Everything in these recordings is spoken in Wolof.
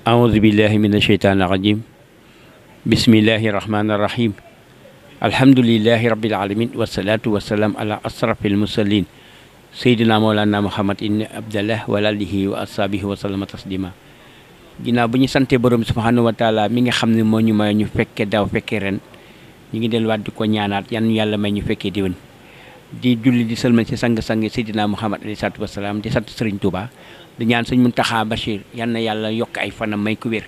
أعوذ بالله من الشيطان الرجيم بسم الله الرحمن الرحيم الحمد لله رب العالمين والصلاة والسلام على أشرف المرسلين سيدنا مولانا محمد ibn Abdallah wa alihi wa ashabihi wa sallama taslima ginnaaw bu ñu sante borom subhanahu wa taala mi nga xam ne moo ñu may ñu fekke daaw fekke ren ñu ngi delluwaat di ko ñaanaat yan yàlla may ñu fekkee déwén di julli di sëlmal ci sang-sang Seydina Muhammad alayhi salaatu wasalaam di sant Serigne Touba di ñaan Sëñ Muntaxa Bachir yan na yàlla yokk ay fanam may ko wér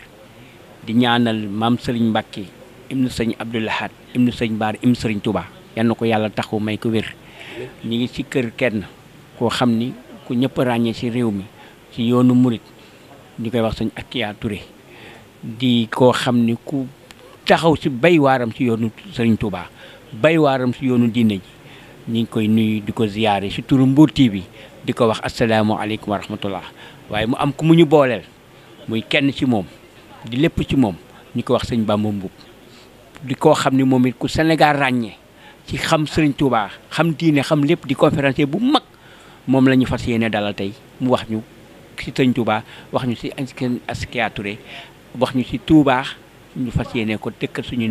di ñaanal maam Serigne Mbacke ibnu Sëñ Abdou Lahad ibnu Sëñ Baar ibnu Serigne Touba yan na ko yàlla taxu may ko wér ñu ngi ci kër kenn koo xam ni ku ñëpp ràññee ci réew mi ci yoonu murit ñu koy wax Sëñ Akiya Touré di koo xam ni ku taxaw ci bay waaram ci yoonu Serigne Touba bay waaram ci yoonu diine ji ñu ngi koy nuyu di ko ziyaare ci turu Mbour TV di ko wax asalaamaaleykum wa rahmatullah waaye mu am ku mu ñu booleel muy kenn ci moom di lépp ci moom ñu ko wax Sëñ Bamba Mbuub di koo xam ni moom it ku Sénégal ràññee ci xam Serigne Touba xam diine xam lépp di conférencier bu mag moom la ñu fas yéene dalal tey mu wax ñu ci Serigne Touba wax ñu ci Akiya Touré wax ñu ci Touba ñu fas yéene ko tëkkal suñu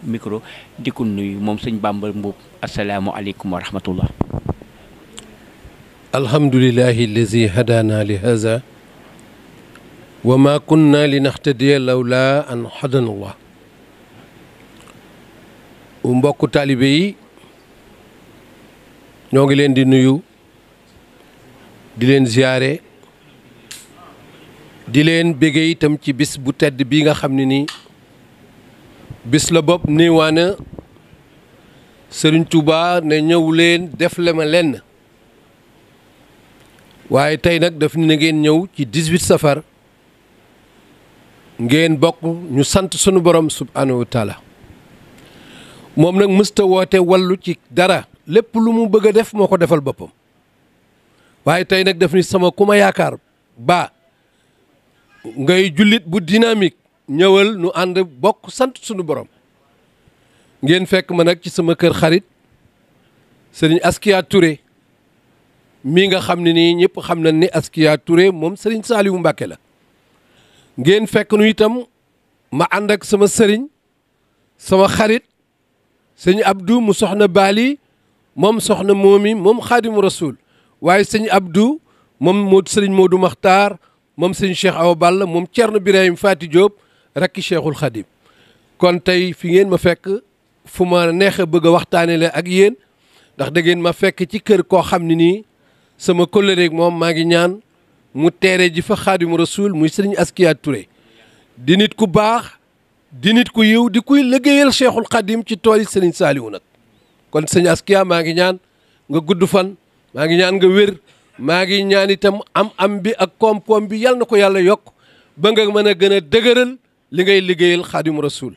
micro di ko nuyu moom Sëñ Bamba Mbuub asalaamualeykum wa rahmatullah. alhamdulillahi allazi hadana li haza wa ma kunna linahtadiya lawla an hadana Allah. mbokku taalibe yi ñoo ngi leen di nuyu di leen ziyaare di leen béggee itam ci bis bu tedd bi nga xam ne ni bis la bopp niwaana Sëriñ Tuuba ne ñëw leen def le ma lenn waaye tey nag daf ni na ngeen ñëw ci 18 safar ngeen bokk ñu sant sunu borom subhanahu wa taala moom nag mësta woote wallu ci dara lépp lu mu bëgg a def moo ko defal boppam waaye tey nag daf ni sama ku ma yaakaar ba ngay jullit bu dynamique ñëwal nu ànd bokk sant sunu borom ngeen fekk ma nag ci sama kër xarit Serigne Akiya Touré mii nga xam ne nii ñëpp xam nañ ni Akiya Touré moom Serigne Saliou Mbacke la ngeen fekk nu itam ma ànd ak sama sëriñ sama xarit sëñ Abdou mu soxna Bali moom soxna moomi moom Xaadimu Rasul waaye sëñ Abdou moom moo Serigne Modou Makhtar moom sëñ Cheikh Awa Balla moom Thierno Birahim Fati Diop rakki Cheikhul Khadim kon tey fi ngeen ma fekk fu ma neex a bëgg a waxtaane la ak yéen ndax da ngeen ma fekk ci kër koo xam ne nii sama kóllëre moom maa ngi ñaan mu teere ji fa Xaadimu Rasul muy sëriñ Akiya Touré di nit ku baax di nit ku yiw di kuy liggéeyal Cheikhul Khadim ci tool yi sëriñ Saliou nag kon sëñ Akiya maa ngi ñaan nga gudd fan maa ngi ñaan nga wér maa ngi ñaan itam am bi ak koom-koom bi yal na ko yàlla yokk ba nga mën a gën a dëgëral li ngay liggéeyal Xaadimu Rasul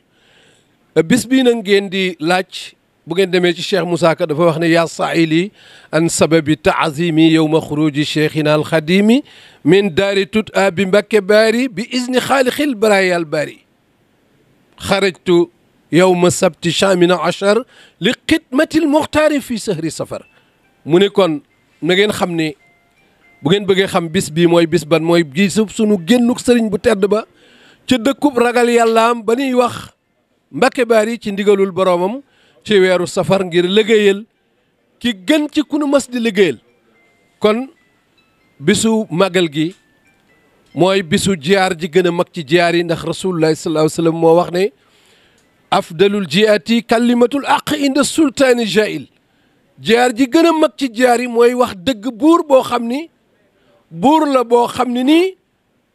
bis bii nag ngeen di laaj bu ngeen demee ci Cheikh Moussa Ka dafa wax ne yaa saili an sababi taazimi yowma xuruji cheikhina alxadimi min daari tut a bi Mbakke baari bi izni xaalixil baraaya al baari xarajtu yowma sabti chamina achar li xidmatil muxtaari fi sahri safar mu ne kon na ngeen xam ne bu ngeen bëggee xam bis bii mooy bis ban mooy gisub sunu génnuk sëriñ bu tedd ba ca dëkkub ragal yàllaam ba ñuy wax Mbakke baari ci ndigalul boroomam ci weeru safar ngir liggéeyal ki gën ci ku nu mas di liggéeyal kon bisu màggal gi mooy bisu jiyaar ji gën a mag ci jiyaar yi ndax rasulullahi sallallahu alayhi wa sallam moo wax ne afdalul jiyaati kalimatul aq inda sultaani jail jiyaar ji gën a mag ci jiyaar yi mooy wax dëgg buur boo xam ni buur la boo xam ne nii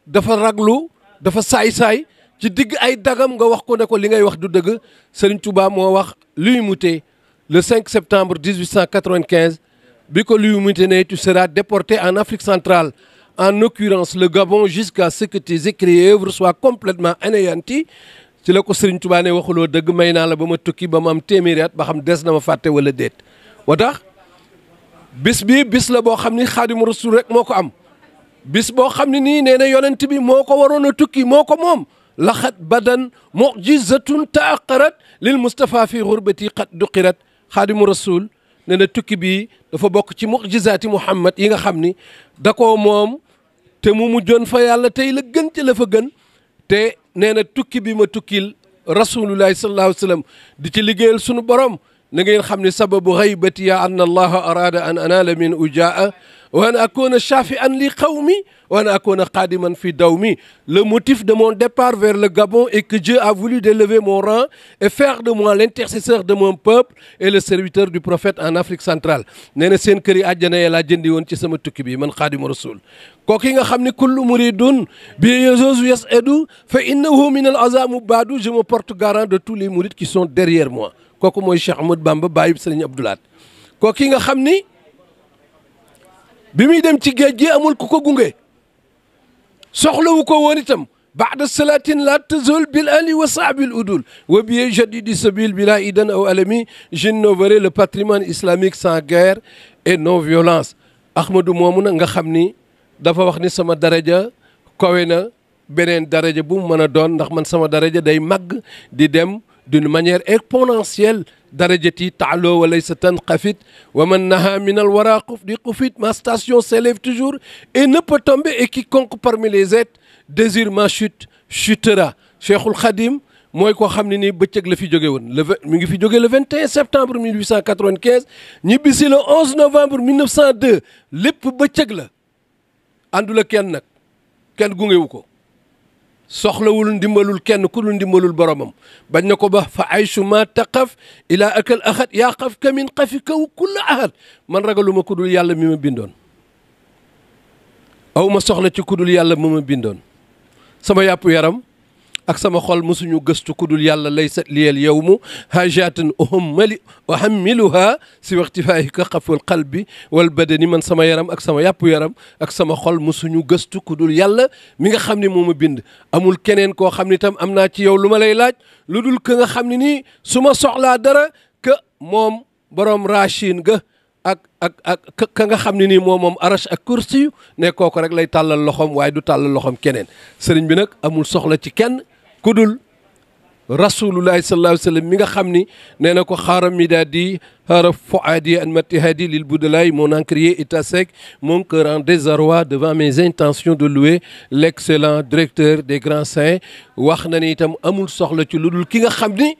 dafa raglu dafa saay-saay ci digg ay dagam nga wax ko ne ko li ngay wax du dëgg Serigne Touba moo wax l'humilité le 5 septembre 1895 bi ko l'humilité ne tu seras déporté en Afrique centrale en l'occurrence le Gabon jusqu'à ce que tes écrits et œuvres soient complètement anéantis ci la ko Serigne Touba ne waxuloo dëgg may naa la ba ma tukki ba ma am téeméeri at ba xam des na ma fàtte wala déet moo tax bis bi bis la boo xam ni Xaadimu Rasul rek moo ko am bis boo xam ne nii nee na yonent bi moo ko waroon a tukki moo ko moom laxat badan mujizatun taaqarat lil Mustafa fi xurbati qad duqirat Xaadimu Rasul nee na tukki bi dafa bokk ci mujizaati Muhammad yi nga xam ni da koo moom te mu mujjoon fa yàlla tey la gën ci la fa gën te nee na tukki bi ma tukkil rasulullahi sallallahu alayhi wa sallam di ci liggéeyal sunu borom na ngeen xam ne sababu xaybati ya anna allaha arada an anala min ujaa wa an akuna shafi'an li qawmi wa an akuna qadiman fi dawmi. Le motif de mon départ vers le Gabon est que Dieu a voulu d'élever mon rang et faire de moi l'intercesseur de mon peuple et le serviteur du prophète en Afrique centrale. nee na seen kër yi àjjana ya laa jëndi woon ci sama tukki bi man xaadimu rasul. kooku nga xam ne kullu muridun bi yezosu yes edu fa innahu min al azamu baadu. Je me porte garant de tous les mourides qui sont derrière moi. kooku mooy Cheikh Ahmadou Bamba bàyyi Sëriñ Abdou Lahad. kooku nga xam ni bi muy dem ci géej gi amul ku ko gunge soxlawu ko woon itam. baada salatin la tazul bil ali wa saabil udul wa biye jadidi sabil bila idan aw alami. j'innoverai le patrimoine islamique sans guerre et non violence. Ahmadou moomu na nga xam ni dafa wax ni sama daraja kawe na beneen daraja bu mu mën a doon ndax man sama daraja day màgg di dem d'une manière exponentielle. darajati taalo wa laysa tanqafit wa man naha min al wara di qufit. Ma station s'élève toujours et ne peut tomber et quiconque parmi les êtres désire ma chute chutera. Cheikhul Khadim mooy koo xam ne nii bëccëg la fi jóge woon mi ngi fi jóge le 21 septembre 1895 ñibbisi le 11 novembre 1902 lépp bëccëg la àndula kenn nag kenn gungewu ko soxlawul ndimbalul kenn ku dul ndimbalul boromam bañ na ko ba fa aychu ma taqaf ila akal ahad yaa xaf ka min xafi kaw kulla ahad. man ragaluma ku dul yàlla mi ma bindoon aw ma soxla ci ku dul yàlla mi ma bindoon. sama yàpp yaram ak sama xol mosuñu gëstu ku dul yàlla laysa liyal yawmu hajatan uhammiluha si waxtifaayi ka xaful qalbi wal badani. man sama yaram ak sama yàpp yaram ak sama xol mosuñu gëstu ku dul yàlla mi nga xam ne moo ma bind. amul keneen koo xam ne itam am naa ci yow lu ma lay laaj lu dul ka nga xam ne nii su ma soxlaa dara que moom borom rachin ga ak ka nga xam ne nii moom arash ak kursi ne kooku rek lay tàllal loxoom waaye du tàllal loxoom keneen. sëriñ bi nag amul soxla ci kenn ku dul rasulullahi sallallahu alayhi wa sallam mi nga xam ni nee na ko xaaram midaadi xaara foadi an matihadi lil budalaay mon encrier est à sec mon cœur en désarroi devant mes intentions de louer l'excellent directeur des grands saints. wax na ni itam amul soxla ci lu dul ki nga xam ni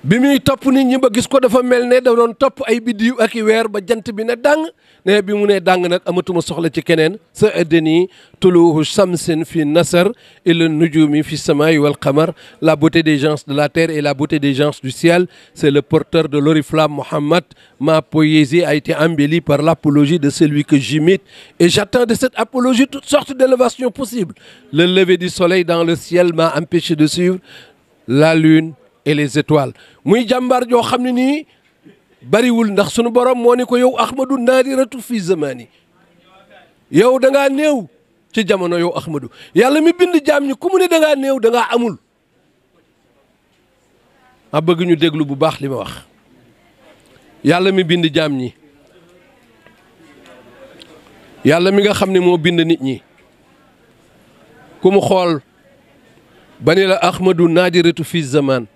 bi muy topp nit ñi ba gis ko dafa mel ne da doon topp ay biddiw ak i weer ba jant bi ne dàng ne bi mu ne dàng nag amatuma soxla ci keneen. sa addeni tuluhu shamsin fi nasar ila nujumi fi samai wal qamar. La beauté des gens de la terre et la beauté des gens du ciel, c'est le porteur de l'oriflamme Mohammed. Ma poésie a été embellie par l'apologie de celui que j'imite et j'attends de cette apologie toutes sortes d'élévations possibles. Le lever du soleil dans le ciel m'a empêché de suivre la lune et les étoiles. muy jàmbaar joo xam ne nii bariwul ndax sunu borom moo ni ko yow Ahmadou naadiratu fi zamani. yow da ngaa néew ci jamono yow Ahmadou. yàlla mi bind jaam ñi ku mu ne da ngaa néew da ngaa amul. ma bëgg ñu déglu bu baax li ma wax. yàlla mi bind jaam ñi. yàlla mi nga xam ne moo bind nit ñi. ku mu xool ba ni la Ahmadou naadiratu fi zaman.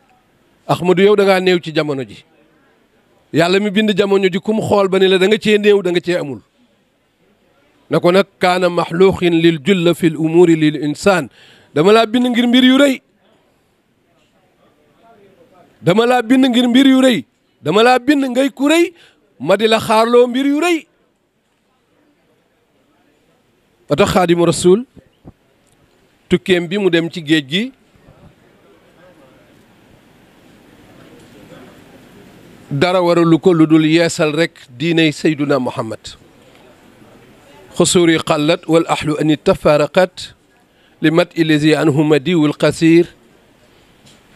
Ahmadou yow da ngaa néew ci jamono ji. yàlla mi bind jamono ji ku mu xool ba ni la da nga cee néew da nga cee amul. na ko nag kaana maxluuqin lil julla fi l umuuri lil insaan. dama laa bind ngir mbir yu rëy. dama laa bind ngir mbir yu rëy. dama laa bind ngay ku rëy ma di la xaarloo mbir yu rëy. ba tax Xaadimu Rasuul tukkeem bi mu dem ci géej gi dara waralu ko lu dul yeesal rek diiney Seyduna Muhammad. xusuuri qallat wal ahlu ani tafaraqat li mat ilesi anhuma diwul qasir.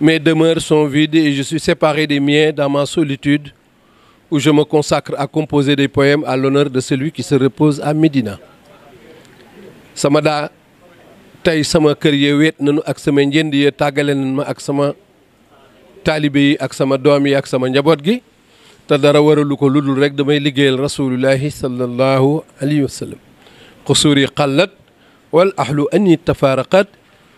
Mes demeures sont vides et je suis séparé des miens dans ma solitude où je me consacre à composer des poèmes à l'honneur de celui qui se repose à Médina. sama daa tey sama kër yee weet nañu ak sama njënd yee tàggale nañ ma ak sama taalibe yi ak sama doom yi ak sama njaboot gi te dara waralu ko lu dul rek damay liggéeyal rasulullahi sallallahu alayhi wa sallam. xusuuri qallat wal ahlu anni tafaraqat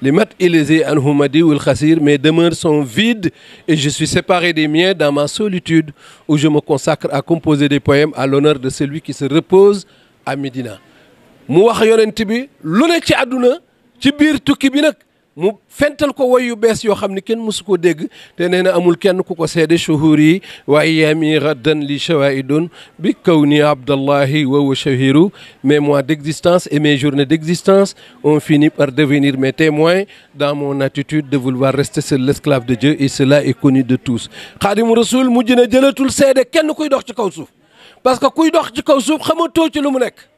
li mat ilesi anhuma diwul xasir. Mes demeures sont vides et je suis séparé des miens dans ma solitude où je me consacre à composer des poèmes à l'honneur de celui qui se repose à Médina. mu wax yonent bi lu ne ci àdduna ci biir tukki bi nag mu fental ko woy yu bees yoo xam ne kenn mësu koo dégg te nee na amul kenn ku ko seede shuhur yi wa ayyaami gaddan li shawaidun bi kawni abdallahi wa huwa shahiru mes mois d'existence et mes journées d'existence ont fini par devenir mes témoins dans mon attitude de vouloir rester seul l'esclave de Dieu et cela est connu de tous. Xaadimu Rasul mujj na jëlatul seede kenn kuy dox ci kaw suuf parce que kuy dox ci kaw suuf xamatoo ci lu mu nekk.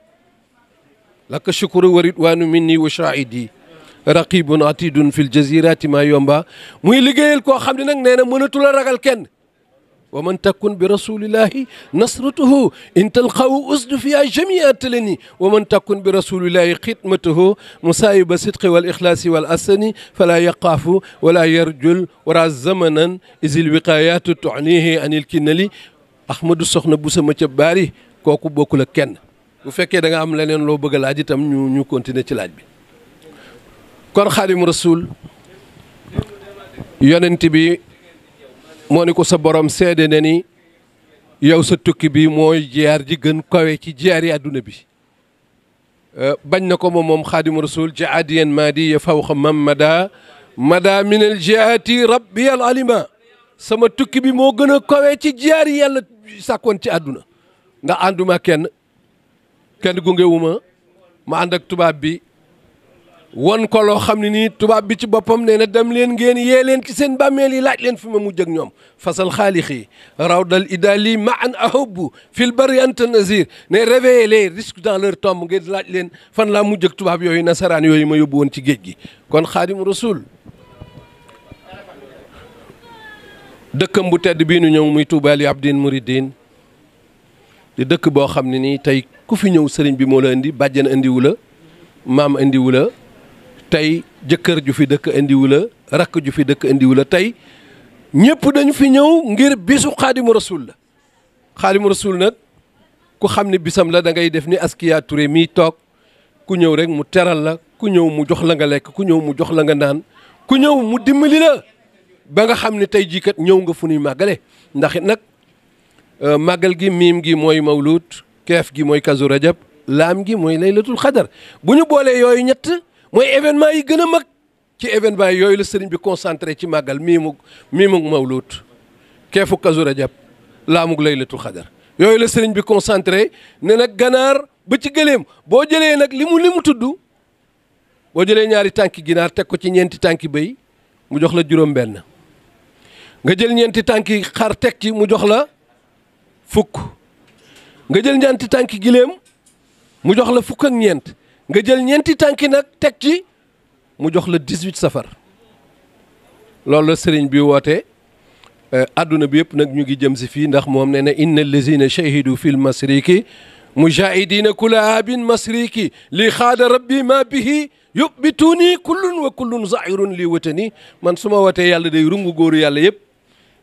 laka shukru wa ridwanu minni wa shahidi raqibun atidun fil jazirati ma yomba muy liggéeyal koo xam ne nag nee na mënatul a ragal kenn. wa man takun bi rasulillahi nasratuhu in talqaw usdu fiha jamia talani wa man takun bi rasulillahi xidmatuhu musaayiba sidqi wal ixlaasi wal asani fala yaqaafu wala yarjul wara zamanan isil wiqayatu tuxnihi anil kinnali ahmadou soxna bu sama ca baari kooku bokkul ak kenn. bu fekkee da nga am leneen loo bëgg a laaj itam ñu continuer ci laaj bi. kon Xaadimu Rasuul yonent bi moo ni ko sa borom seede na ni yow sa tukki bi mooy jiyaar ji gën kawe ci jiyaar yi àdduna bi. bañ na ko moom Xaadimu Rasuul jaadiyan maadi ya fawqa mamada mada min al jihaati rabbi al alima sama tukki bi moo gën a kawe ci jiyaar yi yàlla sàkkoon ci àdduna. nga ànduma kenn gungewuma ma ànd ak tubaab bi won ko loo xam ne nii tubaab bi ci boppam nee na dem leen ngeen yee leen ci seen bàmmeel yi laaj leen fi ma mujj ak ñoom fasal xaalixi rawdal idali ma an ahubbu fil bari anta nazir ne réveiller les risques dans leur tombe ngeen laaj leen fan laa mujj ak tubaab yooyu nasaraan yooyu ma yóbbu woon ci géej gi. kon Xaadimu Rasuul dëkkam bu tedd bii nu ñëw muy Tuubaa li abdin muridin di dëkk boo xam ne nii tey ku fi ñëw sëriñ bi moo la indi bàjjen indiwu la maam indiwu la tey jëkkër ju fi dëkk indiwu la rakk ju fi dëkk indiwu la tey ñëpp dañu fi ñëw ngir bisu Xaadimu Rasuul la. Xaadimu Rasuul nag ku xam ne bisam la da ngay def ni Askia Touré mii toog ku ñëw rek mu teral la ku ñëw mu jox la nga lekk ku ñëw mu jox la nga naan ku ñëw mu dimbali la ba nga xam ne tey jii kat ñëw nga fu ñuy màggale. ndax it nag màggal gi miim gi mooy mawlud keef gi mooy kazu rajab laam gi mooy laylatul xadar bu ñu boolee yooyu ñett mooy événement yi gën a mag ci événement yooyu la sëriñ bi concentré ci màggal miimug mawlud keefu kazu rajab laamug laylatul xadar yooyu la sëriñ bi concentré ne nag ganaar ba ci gëléem boo jëlee nag li mu tudd boo jëlee ñaari tànki ginaar teg ko ci ñeenti tànki bëy mu jox la juróom-benn nga jël ñeenti tànki xar teg ci mu jox la fukk nga jël ñeenti tànki giléem mu jox la fukk ak ñeent nga jël ñeenti tànki nag teg ci mu jox la 18 safar loolu la sëriñ bi woote adduna bi yëpp nag ñu ngi jëm si fii ndax moom nee na inna allazina shahidu fil masriki mujahidina kula abin masriki li xaada rabbi ma bihi yubituuni kullun wa kullun zahirun li watani man su ma wootee yàlla day rungu góoru yàlla yëpp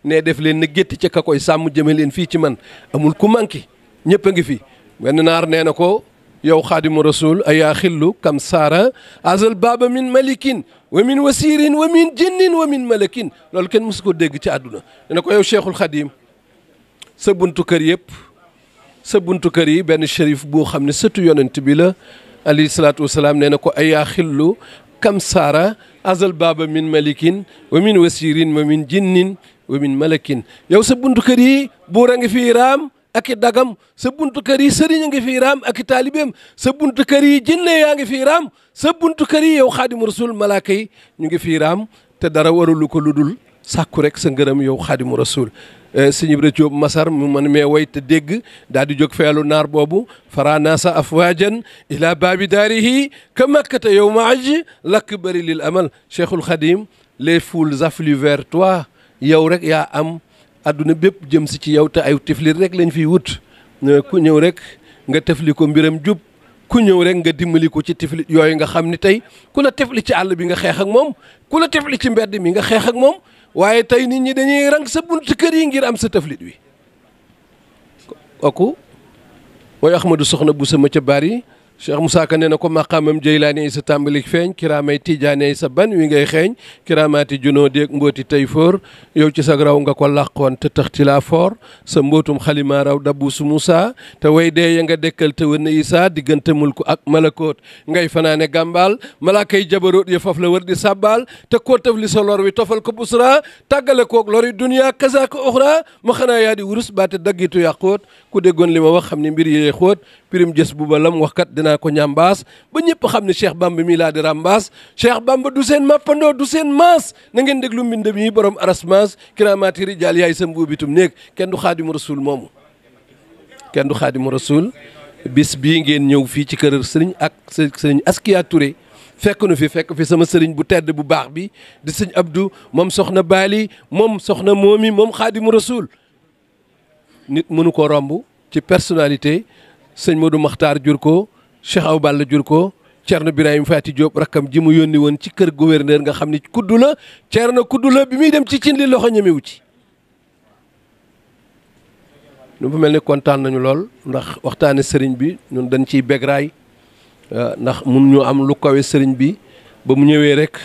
ne def leen na gétti ca ka koy sàmm jëme leen fii ci man amul ku manqué ñëpp a ngi fi. wenn naar nee na ko yow Xaadimu Rasuul ayaa xillu kam saara azal baaba min malikin wa min wasirin wa min jinnin wa min malakin loolu kenn mësu ko dégg ci àdduna. nee na ko yow Cheikhul Xadim sa buntu kër yëpp sa buntu kër yi benn shérif boo xam ne sëtu yonent bi la alayhi salaatu wasalaam nee na ko ayaa xillu kam saara azal baaba min malikin wa min wasirin wa min jinnin wa min malakin yow sa buntu kër yi buur a ngi fii raam ak i dagam sa buntu kër yi sëriñ a ngi fii raam ak i taalibeem sa buntu kër yi jinne yaa ngi fii raam sa buntu kër yi yow Xaadimu Rasuul malaaka yi ñu ngi fii raam te dara warulu ko lu dul sàkku rek sa ngërëm yow Xaadimu Rasuul. sëñ Ibra Jóob Masar mu man mee way te dégg daal di jóg feelu naar boobu faranaasa afwajan ila baabi daarihi ka makkata yow ma aj lakk bëri lil amal Cheikhul Khadim les foules affluent vers toi yow rek yaa am adduna bépp jëm si ci yow te ay tiflit rek lañ fiy wut ku ñëw rek nga tefli ko mbiram jub ku ñëw rek nga dimbali ko ci tiflit yooyu nga xam ni tey ku la tefli ci àll bi nga xeex ak moom ku la tefli ci mbedd mi nga xeex ak moom waaye tey nit ñi dañuy rang sa buntu kër yi ngir am sa teflit wi kooku mooy Ahmadou soxna bu sama ca bari Cheikh Moussa Ka nee na ko maqaamam Jeylaani sa tàmbalik feeñ kiraamay Tijaane sa ban wi ngay xeeñ kiraamaati junoo déeg mbooti tey foor yow ci sag raw nga ko làqoon te taxti laa foor sa mbootum xalima raw dabbu su Moussa te way dee ya nga dekkal te wër na Isaa diggante mulku ak malakoot ngay fanaane gàmbaal malaakay jabaroot ya faf la wër di sàbbaal te koo tëf li sa lor wi tofal ko busra tàggale koog lori dunia kasaaka oxra ma xanaa yaa di wurus baate daggitu yàqoot ku déggoon li ma wax xam ne mbir yee xóot pirim jës bu ba lam waxkat dinaa ko ñambaas ba ñëpp xam ne Cheikh Bamba mi laa di rambaas Cheikh Bamba du seen mappandoo du seen maas na ngeen déglu mbind mi borom arasmaas kiraamaati rijaal yaay sa mbuubitum néeg kenn du xaadimu rasul moomu kenn du xaadimu rasul bis bii ngeen ñëw fii ci kër sëriñ ak sëriñ Askia Touré fekk fi sama sëriñ bu tedd bu baax bi di sëñ Abdou moom soxna Baali moom soxna moomi moom xaadimu rasul nit mënu ko romb ci personnalité sëñ Modou Makhtar jur ko Cheikh Aw Balla jur ko Thierno Birahim Fati Diop rakkam ji mu yónni woon ci kër gouverneur nga xam ni kuddu la Thierno kuddu la bi muy dem ci cin li loxo ñemewu ci nu mu mel ni kontaan nañu lool ndax waxtaane sëriñ bi ñun dañ ciy begraay ndax mun ñu am lu kawe sëriñ bi ba mu ñëwee rek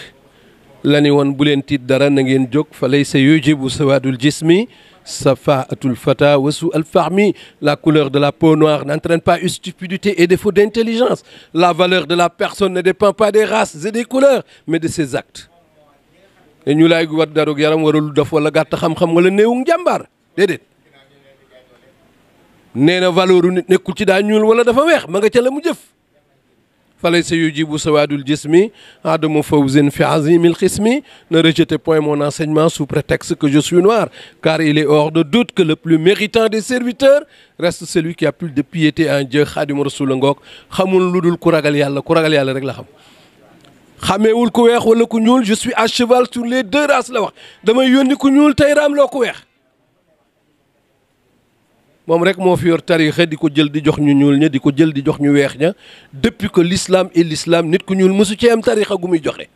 la ni woon bu leen tiit dara na ngeen jóg fa lay sa yujibu sawadul jismi Safaatul fata wasu alfahmi la couleur de la peau noire n'entraîne pas une stupidité et défaut d'intelligence la valeur de la personne ne dépend pas des races et des couleurs mais de ses actes te ñu laay wat darug yaram warul def wala gàtt xam-xam wala néewum jàmbaar déedéet nee na valeur u nit nekkul ci daa ñuul wala dafa weex ma nga ca la mu jëf فليس يجيب سواد الجسم عدم فوز في عظيم القسم. Ne rejetez point mon enseignement sous prétexte que je suis noir, car il est hors de doute que le plus méritant des serviteurs reste celui qui a plus de piété en Dieu. Xaadimu Rasuul ngoog xamul lu dul ku ragal yàlla rek la xam. xameewul ku weex wala ku ñuul, je suis à cheval sur les deux races la wax, damay yónni ku ñuul tey raam loo ku weex. moom rek moo fi yor tariixa di ko jël di jox ñu ñuul ña, di ko jël di jox ñu weex ña. Depuis que l'islam est l'islam, nit ku ñuul mësu ci am tariixa gu muy joxe.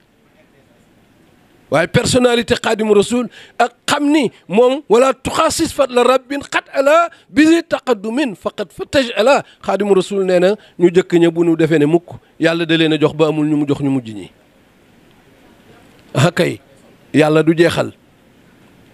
waaye personnalité Xaadimu Rasuul ak xam ni moom wala tuxaasis fat la rabbin xat ala bisi taqaddumin faqat fa taj ala. Xaadimu Rasuul nee na ñu jëkk ña bu nu defee ne mukk yàlla da leen a jox ba amul ñu mu jox ñu mujj ñi. ah kay yàlla du jeexal,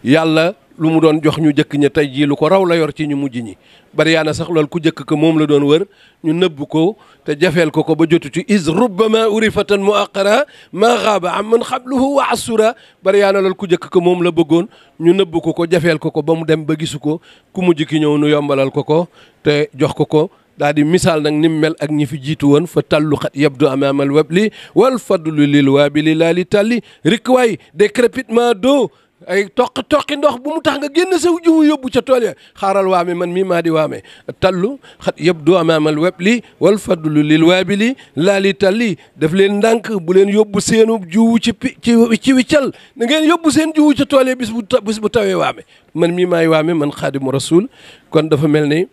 yàlla lu mu doon jox ñu jëkk ña tey jii lu ko raw la yor ci ñu mujj ñi. bari yaa na sax loolu ku jëkk ko moom la doon wër, ñu nëbb ko te jafeel ko ba jotu ci is rubbama urifatan muaqara ma xaaba am man xabluhu wa asura. bari yaa na loolu ku jëkk ko moom la bëggoon, ñu nëbb ko jafeel ko ba mu dem ba gisu ko, ku mujj ki ñëw nu yombalal ko te jox ko daal di misaal nag ni mu mel ak ñi fi jiitu woon. fa tallu xat yabdu amaamal wabli wal fadlu lil waabili laa li talli rik waay décrépitement d'eau ay toqi ndox bu mu tax nga génn sa jiwu yóbbu ca tool ya. xaaral waame man mii maa di waame tallu xat yabdu amaamal wabli wal fadlu lil waabili laa li talli daf leen ndànk bu leen yóbbu seenu jiwu ci wiccal na ngeen yóbbu seen jiwu ca tool ya bis bu tawee waame. man mii maay waame man Xaadimu Rasuul. kon dafa mel ni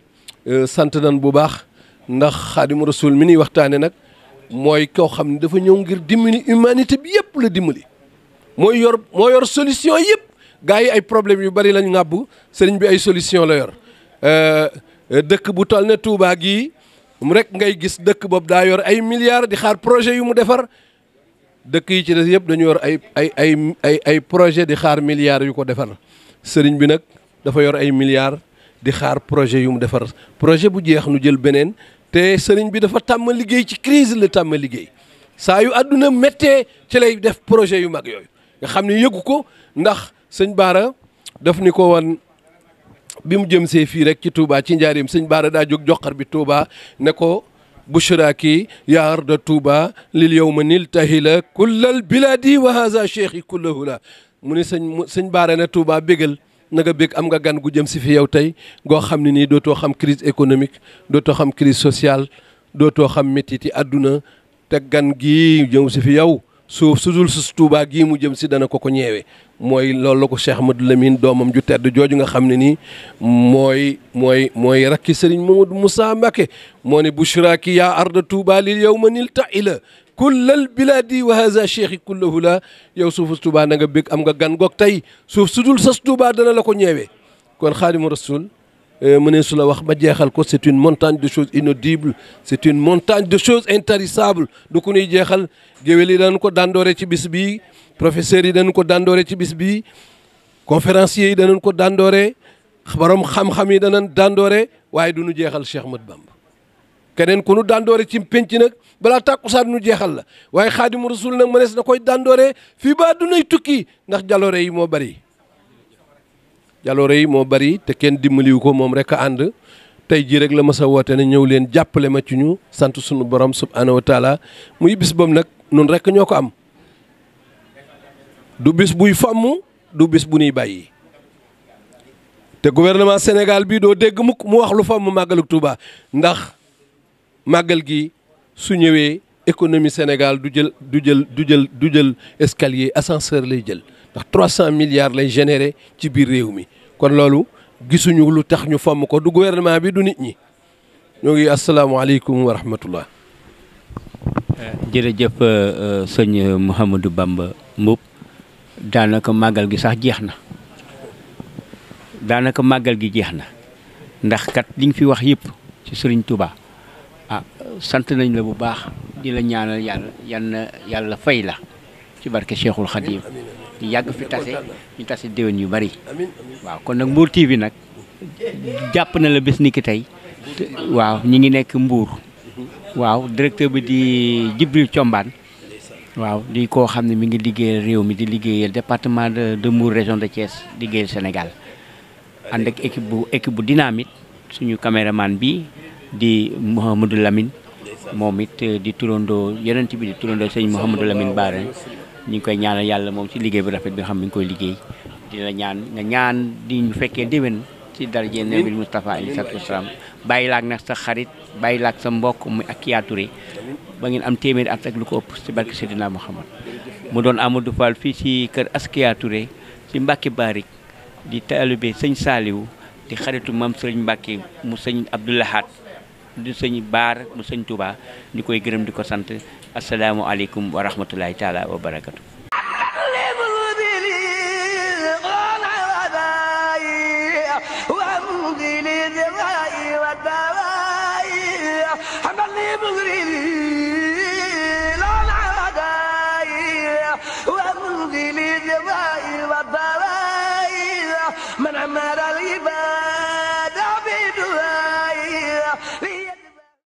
sant nan bu baax, ndax Xaadimu Rasuul mi ñuy waxtaane nag mooy koo xam ne dafa ñëw ngir dimbali humanité bi yëpp la dimbali. moo yor solution yëpp. gars yi ay problème yu bari lañ ŋàbb, sëriñ bi ay solution la yor. dëkk bu toll ne Touba gii mu rek ngay gis dëkk boobu daa yor ay milliards di xaar projet yu mu defar. dëkk yi ci des yëpp dañu yor ay projet di xaar milliards yu ko defar. sëriñ bi nag dafa yor ay milliards di xaar projet yu mu defar. projet bu jeex nu jël beneen. te sëriñ bi dafa tàmm liggéey ci crise la tàmm liggéey. saa yu àdduna méttee ci lay def projet yu mag yooyu nga xam ne yëgu ko, ndax sëñ Baara daf ni ko woon bi mu jëm see fii rek ci Touba ci njaarim. sëñ Baara daa jóg joxar bi Touba ne ko bushraki yaa arda Touba lil yawma nil tahila kullal biladi wa haza cheikhi kullahu la. mu ni sëñ Baara ne Touba bégal na nga bég, am nga gan gu jëm si fi yow tey goo xam ne nii dootoo xam crise économique, dootoo xam crise sociale, dootoo xam métti àdduna. te gan gii jëm si fi yow suuf su dul sus Tuubaa gii mu jëm si dana ko ñeewee. mooy loolu la ko Cheikh Ahmadou Lamine doomam ju tedd jooju nga xam ne nii mooy rakki Serigne Mamadou Moussa Mbacké moo ne bushraki yaa arda Touba lil yawma nil ta'ila kullal biladi wa haza cheikhi kullahu la. yow suufu Touba na nga bég, am nga gan goog tey suuf su dul sas Touba dana la ko ñeewee. kon Xaadimu Rasuul mënee su la wax ba jeexal ko c'est une montagne de choses inaudibles c'est une montagne de choses intarissables du ko nuy jeexal géwél yi dañu ko dandoore ci bis bii professeurs yi dañu ko dandoore ci bis bii conférenciers yi danañ ko dandoore borom xam-xam yi danañ dandoore waaye du ñu jeexal Cheikh Ahmadou Bamba keneen ku nu dandoore ci penc nag balaa tàkkusaan nu jeexal la waaye Xaadimu Rasuul nag mënees na koy dandoore fii ba du nay tukki ndax jaloore yi moo bari jaloore yi moo bari te kenn dimbaliwu ko moom rek a ànd tey jii rek la ma sa woote ne ñëw leen jàppale ma ci ñu sant sunu borom subhanahu wa taala muy bis boobu nag nun rek ñoo ko am du bis buy fomm du bis bu ñuy bàyyi te gouvernement Sénégal bii doo dégg mukk mu wax lu fomm màggalu Touba ndax màggal gi su ñëwee économie Sénégal du jël escalier ascenseur lay jël ndax 300 milliards lay générer ci biir réew mi kon loolu gisuñu lu tax ñu fomm ko du gouvernement bi du nit ñi ñoo ngi asalaamaaleykum wa rahmatullah. jërëjëf sëñ Mouhamadou Bamba Mboup daanaka màggal gi sax jeex na daanaka màggal gi jeex na ndax kat li nga fi wax yëpp ci Serigne Touba sant nañ la bu baax di la ñaanal yàlla fay la ci barke Cheikhul Khadim di yàgg fi tase ñu tase déwén yu bari waaw kon nag Mbour TV nag jàpp na la bés ni ki tey waaw ñi ngi nekk Mbour waaw directeur bi di Djibril Thiombane waaw di koo xam ne mi ngi liggéeyal réew mi di liggéeyal département de Mbour région de Thiès liggéeyal Sénégal ànd ak équipe bu dynamique suñu caméraman bi di Mouhamadou Lamine moom it di turandoo yonent bi di turandoo sëñ Mouhamadou Lamine Bara ñu ngi koy ñaanal yàlla moom ci liggéey bu rafet bi nga xam mi ngi koy liggéey di la ñaan nga ñaan di ñu fekkee déwén ci daraje Nabil Moustapha alayhi salaatu wasalaam bàyyi laak nag sa xarit bàyyi laak sa mbokk muy ak Kiya Touré ba ngeen am téeméeri at ak lu ko ëpp ci barke Seydina Muhammad mu doon Amadou Fall fii ci kër Kiya Touré ci Mbacke Barik di taalibe sëñ Saliou di xaritu mam sëñ Mbacke mu sëñ Abdoulahat di sëñ Baar mu sëñ Touba di koy gërëm di ko sant asalaamualeykum wa rahmatullahi taala wa barakatu